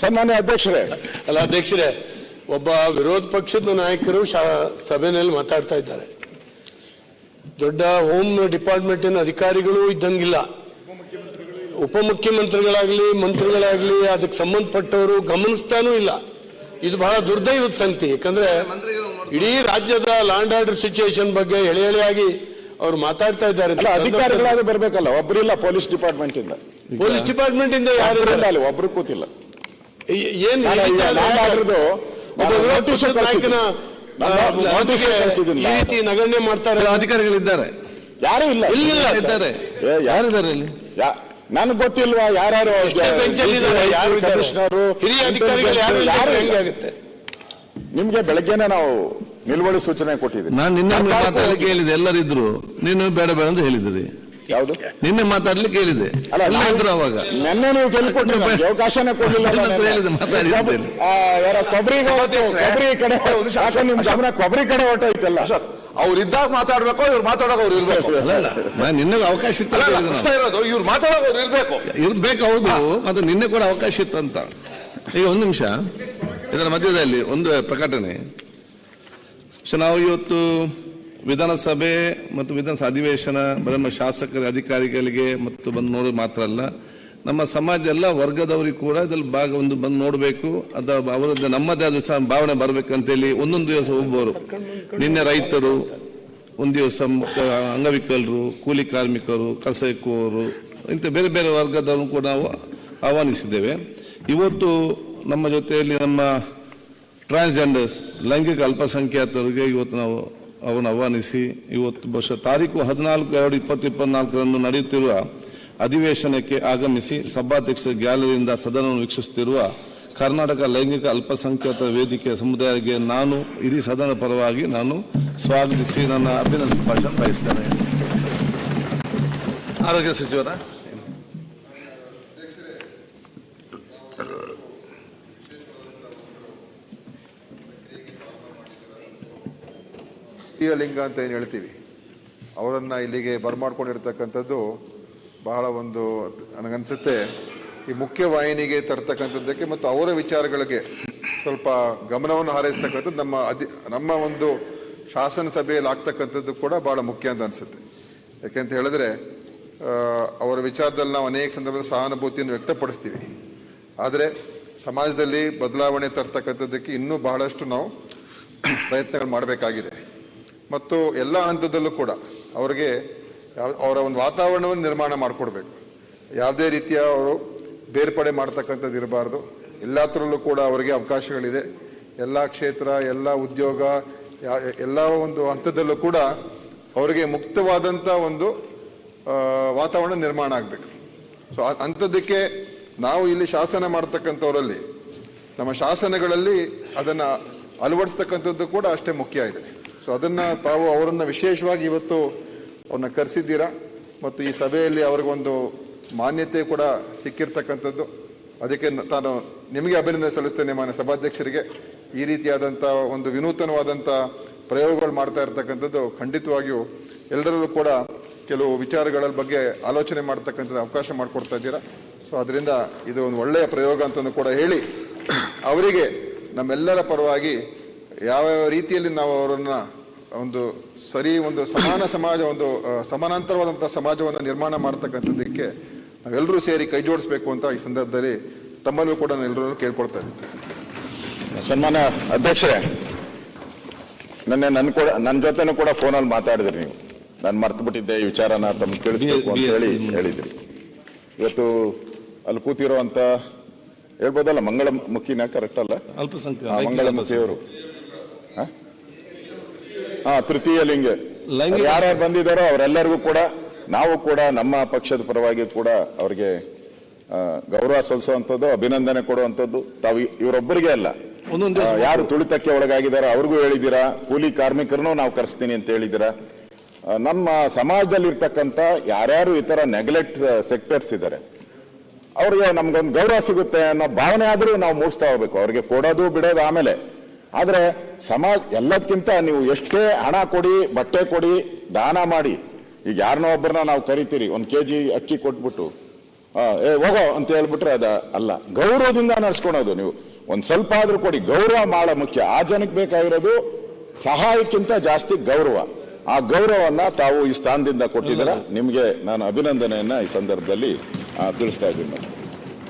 ಸನ್ಮಾನ್ಯ ಅಧ್ಯಕ್ಷರೇ, ಅಲ್ಲ ಅಧ್ಯಕ್ಷರೇ, ಒಬ್ಬ ವಿರೋಧ ಪಕ್ಷದ ನಾಯಕರು ಸಭೆಯಲ್ಲಿ ಮಾತಾಡ್ತಾ ಇದ್ದಾರೆ. ದೊಡ್ಡ ಹೋಮ್ ಡಿಪಾರ್ಟ್ಮೆಂಟಿನ ಅಧಿಕಾರಿಗಳು ಇದ್ದಂಗಿಲ್ಲ, ಉಪಮುಖ್ಯಮಂತ್ರಿಗಳಾಗ್ಲಿ ಮಂತ್ರಿಗಳಾಗ್ಲಿ ಅದಕ್ಕೆ ಸಂಬಂಧಪಟ್ಟವರು ಗಮನಿಸ್ತಾನೂ ಇಲ್ಲ. ಇದು ಬಹಳ ದುರ್ದೈವದ ಸಂಗತಿ. ಯಾಕಂದ್ರೆ ಇಡೀ ರಾಜ್ಯದ ಲ್ಯಾಂಡ್ ಆರ್ಡರ್ ಸಿಚುಯೇಷನ್ ಬಗ್ಗೆ ಎಳೆಯಾಗಿ ಅವ್ರು ಮಾತಾಡ್ತಾ ಇದ್ದಾರೆ. ಅಧಿಕಾರಿಗಳಾದ್ರೂ ಬರ್ಬೇಕಲ್ಲ, ಒಬ್ಬರಿಲ್ಲ ಪೊಲೀಸ್ ಡಿಪಾರ್ಟ್ಮೆಂಟ್ ಇಂದ. ಪೊಲೀಸ್ ಡಿಪಾರ್ಟ್ಮೆಂಟ್ ಇಂದ ಯಾರು ಅಲ್ಲಿ ಒಬ್ರು ಕೂತಿಲ್ಲ. ಏನ್ ಈ ರೀತಿ ನಗಣ್ಯ ಮಾಡ್ತಾರೆ? ಅಧಿಕಾರಿಗಳಿದ್ದಾರೆ, ಯಾರು ಇಲ್ಲ. ಇದ್ದಾರೆ, ಯಾರಿದ್ದಾರೆ ಇಲ್ಲಿ? ನನಗೆ ಗೊತ್ತಿಲ್ವಾ ಯಾರು ಕಮಿಷನರು ಹಿರಿಯ ಅಧಿಕಾರಿಗಳು ಯಾರು ಹೆಂಗಾಗುತ್ತೆ? ನಿಮ್ಗೆ ಬೆಳಗ್ಗೆನೆ ನಾವು ನಿಲುವಳಿ ಸೂಚನೆ ಕೊಟ್ಟಿದ್ದೀವಿ. ನಾನು ನಿನ್ನೆ ಮಾತಾಡ್ಲಿಕ್ಕೆ ಹೇಳಿದೆ, ಎಲ್ಲರಿದ್ರು, ನೀನು ಬೇಡ ಬೇಡ ಅಂತ ಹೇಳಿದ್ರಿ. ಯಾವುದು? ನಿನ್ನೆ ಮಾತಾಡ್ಲಿಕ್ಕೆ ಹೇಳಿದೆ, ಅಲ್ಲ ಇದ್ರು ಅವಾಗ. ನೆನ್ನೆ ನೀವು ಗೆಲ್ಕೊಟ್ಟಿಲ್ಲ, ಅವಕಾಶನೇ ಕೊಡಲಿಲ್ಲ. ಕೊಬ್ಬರಿ ಕಡೆ ನಿಮ್ ಗಮನ ಕೊಬ್ಬರಿ ಕಡೆ ಹೊಟ್ಟೋಯ್ತಲ್ಲ. ಅವ್ರಿದ್ದಾಗ ಮಾತಾಡ್ಬೇಕು, ಇವ್ರು ಮಾತಾಡೋಕೆ ಅವ್ರು ಇರ್ಬೇಕು. ನಿನ್ನೆ ಅವಕಾಶ ಇತ್ತು, ಇವ್ರು ಮಾತಾಡೋಕೆ ಅವ್ರು ಇರ್ಬೇಕು. ಹೌದು, ಮತ್ತೆ ನಿನ್ನೆ ಕೂಡ ಅವಕಾಶ ಇತ್ತು ಅಂತ. ಈಗ ಒಂದು ನಿಮಿಷ, ಇದರ ಮಧ್ಯದಲ್ಲಿ ಒಂದು ಪ್ರಕಟಣೆ. ನಾವು ಇವತ್ತು ವಿಧಾನಸಭೆ ಮತ್ತು ವಿಧಾನಸಭಾ ಅಧಿವೇಶನ ನಮ್ಮ ಶಾಸಕರ ಅಧಿಕಾರಿಗಳಿಗೆ ಮತ್ತು ಬಂದು ನೋಡೋದು ಮಾತ್ರ ಅಲ್ಲ, ನಮ್ಮ ಸಮಾಜ ಎಲ್ಲ ವರ್ಗದವರಿಗೆ ಕೂಡ ಇದ್ರಲ್ಲಿ ಬಂದು ನೋಡಬೇಕು. ಅವರದ್ದು ನಮ್ಮದೇ ಆದ ಭಾವನೆ ಬರ್ಬೇಕಂತೇಳಿ ಒಂದೊಂದು ದಿವಸ ಒಬ್ಬರು, ನಿನ್ನೆ ರೈತರು, ಒಂದು ದಿವಸ ಅಂಗವಿಕಲರು, ಕೂಲಿ ಕಾರ್ಮಿಕರು, ಕಸ ಎಕ್ಕುವವರು, ಇಂಥ ಬೇರೆ ಬೇರೆ ವರ್ಗದವರು ಕೂಡ ನಾವು ಆಹ್ವಾನಿಸಿದ್ದೇವೆ. ಇವತ್ತು ನಮ್ಮ ಜೊತೆಯಲ್ಲಿ ನಮ್ಮ ಟ್ರಾನ್ಸ್ಜೆಂಡರ್ಸ್, ಲೈಂಗಿಕ ಅಲ್ಪಸಂಖ್ಯಾತರಿಗೆ ಇವತ್ತು ನಾವು ಅವನು ಆಹ್ವಾನಿಸಿ, ಇವತ್ತು ಬಹುಶಃ ತಾರೀಕು 14/2/2024 ನಡೆಯುತ್ತಿರುವ ಅಧಿವೇಶನಕ್ಕೆ ಆಗಮಿಸಿ ಸಭಾಧ್ಯಕ್ಷರ ಗ್ಯಾಲರಿಯಿಂದ ಸದನವನ್ನು ವೀಕ್ಷಿಸುತ್ತಿರುವ ಕರ್ನಾಟಕ ಲೈಂಗಿಕ ಅಲ್ಪಸಂಖ್ಯಾತ ವೇದಿಕೆ ಸಮುದಾಯಕ್ಕೆ ನಾನು ಇಡೀ ಸದನ ಪರವಾಗಿ ನಾನು ಸ್ವಾಗತಿಸಿ ನನ್ನ ಅಭಿನಂದನೆ ಭಾಷಣ ಬಯಸ್ತೇನೆ. ಆರೋಗ್ಯ ಸಚಿವರ ಲಿಂಗ ಅಂತ ಏನು ಹೇಳ್ತೀವಿ, ಅವರನ್ನು ಇಲ್ಲಿಗೆ ಬರಮಾಡ್ಕೊಂಡಿರ್ತಕ್ಕಂಥದ್ದು ಬಹಳ ಒಂದು ನನಗನ್ಸುತ್ತೆ ಈ ಮುಖ್ಯವಾಹಿನಿಗೆ ತರ್ತಕ್ಕಂಥದ್ದಕ್ಕೆ ಮತ್ತು ಅವರ ವಿಚಾರಗಳಿಗೆ ಸ್ವಲ್ಪ ಗಮನವನ್ನು ಹಾರೈಸ್ತಕ್ಕಂಥದ್ದು ನಮ್ಮ ಒಂದು ಶಾಸನ ಸಭೆಯಲ್ಲಿ ಆಗ್ತಕ್ಕಂಥದ್ದು ಕೂಡ ಬಹಳ ಮುಖ್ಯ ಅಂತ ಅನಿಸುತ್ತೆ. ಯಾಕೆಂತ ಹೇಳಿದ್ರೆ ಅವರ ವಿಚಾರದಲ್ಲಿ ನಾವು ಅನೇಕ ಸಂದರ್ಭದಲ್ಲಿ ಸಹಾನುಭೂತಿಯನ್ನು ವ್ಯಕ್ತಪಡಿಸ್ತೀವಿ, ಆದರೆ ಸಮಾಜದಲ್ಲಿ ಬದಲಾವಣೆ ತರ್ತಕ್ಕಂಥದ್ದಕ್ಕೆ ಇನ್ನೂ ಬಹಳಷ್ಟು ನಾವು ಪ್ರಯತ್ನಗಳು ಮಾಡಬೇಕಾಗಿದೆ. ಮತ್ತು ಎಲ್ಲ ಹಂತದಲ್ಲೂ ಕೂಡ ಅವರಿಗೆ ಅವರ ಒಂದು ವಾತಾವರಣವನ್ನು ನಿರ್ಮಾಣ ಮಾಡಿಕೊಡ್ಬೇಕು. ಯಾವುದೇ ರೀತಿಯ ಅವರು ಬೇರ್ಪಡೆ ಮಾಡ್ತಕ್ಕಂಥದ್ದು ಇರಬಾರ್ದು. ಎಲ್ಲದರಲ್ಲೂ ಕೂಡ ಅವರಿಗೆ ಅವಕಾಶಗಳಿದೆ. ಎಲ್ಲ ಕ್ಷೇತ್ರ, ಎಲ್ಲ ಉದ್ಯೋಗ, ಎಲ್ಲ ಒಂದು ಹಂತದಲ್ಲೂ ಕೂಡ ಅವರಿಗೆ ಮುಕ್ತವಾದಂಥ ಒಂದು ವಾತಾವರಣ ನಿರ್ಮಾಣ ಆಗಬೇಕು. ಸೊ ಅಂಥದ್ದಕ್ಕೆ ನಾವು ಇಲ್ಲಿ ಶಾಸನ ಮಾಡ್ತಕ್ಕಂಥವರಲ್ಲಿ ನಮ್ಮ ಶಾಸನಗಳಲ್ಲಿ ಅದನ್ನು ಅಳವಡಿಸ್ತಕ್ಕಂಥದ್ದು ಕೂಡ ಅಷ್ಟೇ ಮುಖ್ಯ ಇದೆ. ಸೊ ಅದನ್ನು ತಾವು ಅವರನ್ನು ವಿಶೇಷವಾಗಿ ಇವತ್ತು ಅವ್ರನ್ನ ಕರೆಸಿದ್ದೀರಾ ಮತ್ತು ಈ ಸಭೆಯಲ್ಲಿ ಅವ್ರಿಗೊಂದು ಮಾನ್ಯತೆ ಕೂಡ ಸಿಕ್ಕಿರ್ತಕ್ಕಂಥದ್ದು. ಅದಕ್ಕೆ ನಾನು ನಿಮಗೆ ಅಭಿನಂದನೆ ಸಲ್ಲಿಸ್ತೇನೆ ಮಾನ್ಯ ಸಭಾಧ್ಯಕ್ಷರಿಗೆ. ಈ ರೀತಿಯಾದಂಥ ಒಂದು ವಿನೂತನವಾದಂಥ ಪ್ರಯೋಗಗಳು ಮಾಡ್ತಾ ಇರ್ತಕ್ಕಂಥದ್ದು ಖಂಡಿತವಾಗಿಯೂ ಎಲ್ಲರಲ್ಲೂ ಕೂಡ ಕೆಲವು ವಿಚಾರಗಳ ಬಗ್ಗೆ ಆಲೋಚನೆ ಮಾಡ್ತಕ್ಕಂಥದ್ದು ಅವಕಾಶ ಮಾಡಿಕೊಡ್ತಾ ಇದ್ದೀರಾ. ಸೊ ಅದರಿಂದ ಇದು ಒಂದು ಒಳ್ಳೆಯ ಪ್ರಯೋಗ ಅಂತಲೂ ಕೂಡ ಹೇಳಿ, ಅವರಿಗೆ ನಮ್ಮೆಲ್ಲರ ಪರವಾಗಿ ಯಾವ ರೀತಿಯಲ್ಲಿ ನಾವು ಅವರನ್ನು ಒಂದು ಒಂದು ಸಮಾನ ಸಮಾಜ, ಒಂದು ಸಮಾನಾಂತರವಾದಂಥ ಸಮಾಜವನ್ನು ನಿರ್ಮಾಣ ಮಾಡ್ತಕ್ಕಂಥದ್ದಕ್ಕೆ ನಾವೆಲ್ಲರೂ ಸೇರಿ ಕೈ ಜೋಡಿಸ್ಬೇಕು ಅಂತ ಈ ಸಂದರ್ಭದಲ್ಲಿ ತಮ್ಮಲ್ಲೂ ಕೂಡ ಎಲ್ಲರೂ ಕೇಳ್ಕೊಳ್ತಾ ಇದ್ದೀನಿ. ಸನ್ಮಾನ್ಯ ಅಧ್ಯಕ್ಷರೇ, ನನ್ನ ಜೊತೆನೂ ಕೂಡ ಫೋನಲ್ಲಿ ಮಾತಾಡಿದ್ರಿ ನೀವು. ನಾನು ಮರ್ತು ಬಿಟ್ಟಿದ್ದೆ ಈ ವಿಚಾರನ ತಮ್ಮ ತಿಳಿಸ್ಬೇಕು ಅಂತ ಹೇಳಿದ್ರಿ. ಇವತ್ತು ಅಲ್ಲಿ ಕೂತಿರೋ ಅಂತ ಹೇಳ್ಬೋದಲ್ಲ, ಮಂಗಳಮುಖಿನ ಕರೆಕ್ಟ್ ಅಲ್ಲ, ಮಂಗಳಮುಖಿಯವರು ತೃತೀಯ ಲಿಂಗ ಯಾರ್ಯಾರು ಬಂದಿದ್ದಾರೋ ಅವರೆಲ್ಲರಿಗೂ ಕೂಡ ನಾವು ಕೂಡ ನಮ್ಮ ಪಕ್ಷದ ಪರವಾಗಿ ಕೂಡ ಅವರಿಗೆ ಗೌರವ ಸಲ್ಲಿಸುವಂಥದ್ದು, ಅಭಿನಂದನೆ ಕೊಡುವಂಥದ್ದು. ತಾವು ಇವರೊಬ್ಬರಿಗೆ ಅಲ್ಲ, ಯಾರು ತುಳಿತಕ್ಕೆ ಒಳಗಾಗಿದ್ದಾರೋ ಅವ್ರಿಗೂ ಹೇಳಿದ್ದೀರಾ, ಕೂಲಿ ಕಾರ್ಮಿಕರನ್ನು ನಾವು ಕರೆಸ್ತೀನಿ ಅಂತ ಹೇಳಿದ್ದೀರಾ. ನಮ್ಮ ಸಮಾಜದಲ್ಲಿ ಇರ್ತಕ್ಕಂಥ ಯಾರ್ಯಾರು ಈ ತರ ನೆಗ್ಲೆಕ್ಟ್ ಸೆಕ್ಟರ್ಸ್ ಇದ್ದಾರೆ ಅವ್ರಿಗೆ ನಮ್ಗೊಂದು ಗೌರವ ಸಿಗುತ್ತೆ ಅನ್ನೋ ಭಾವನೆ ಆದ್ರೂ ನಾವು ಮೂಡಿಸ್ತಾ ಹೋಗ್ಬೇಕು. ಅವ್ರಿಗೆ ಕೊಡೋದು ಬಿಡೋದು ಆಮೇಲೆ, ಆದ್ರೆ ಸಮಾಜ ಎಲ್ಲದಕ್ಕಿಂತ ನೀವು ಎಷ್ಟೇ ಹಣ ಕೊಡಿ, ಬಟ್ಟೆ ಕೊಡಿ, ದಾನ ಮಾಡಿ, ಈಗ ಯಾರನ್ನೋ ಒಬ್ಬರನ್ನ ನಾವು ಕರಿತೀರಿ 1 kg ಅಕ್ಕಿ ಕೊಟ್ಬಿಟ್ಟು ಏ ಹೋಗೋ ಅಂತ ಹೇಳ್ಬಿಟ್ರೆ ಅಲ್ಲ. ಗೌರವದಿಂದ ನಡ್ಸ್ಕೊಳೋದು. ನೀವು ಒಂದ್ ಸ್ವಲ್ಪ ಆದ್ರೂ ಕೊಡಿ. ಗೌರವ ಬಹಳ ಮುಖ್ಯ. ಆ ಜನಕ್ಕೆ ಬೇಕಾಗಿರೋದು ಸಹಾಯಕ್ಕಿಂತ ಜಾಸ್ತಿ ಗೌರವ. ಆ ಗೌರವವನ್ನ ತಾವು ಈ ಸ್ಥಾನದಿಂದ ಕೊಟ್ಟಿದ್ದೀರಾ. ನಿಮ್ಗೆ ನಾನು ಅಭಿನಂದನೆಯನ್ನ ಈ ಸಂದರ್ಭದಲ್ಲಿ ತಿಳಿಸ್ತಾ ಇದ್ದೀನಿ.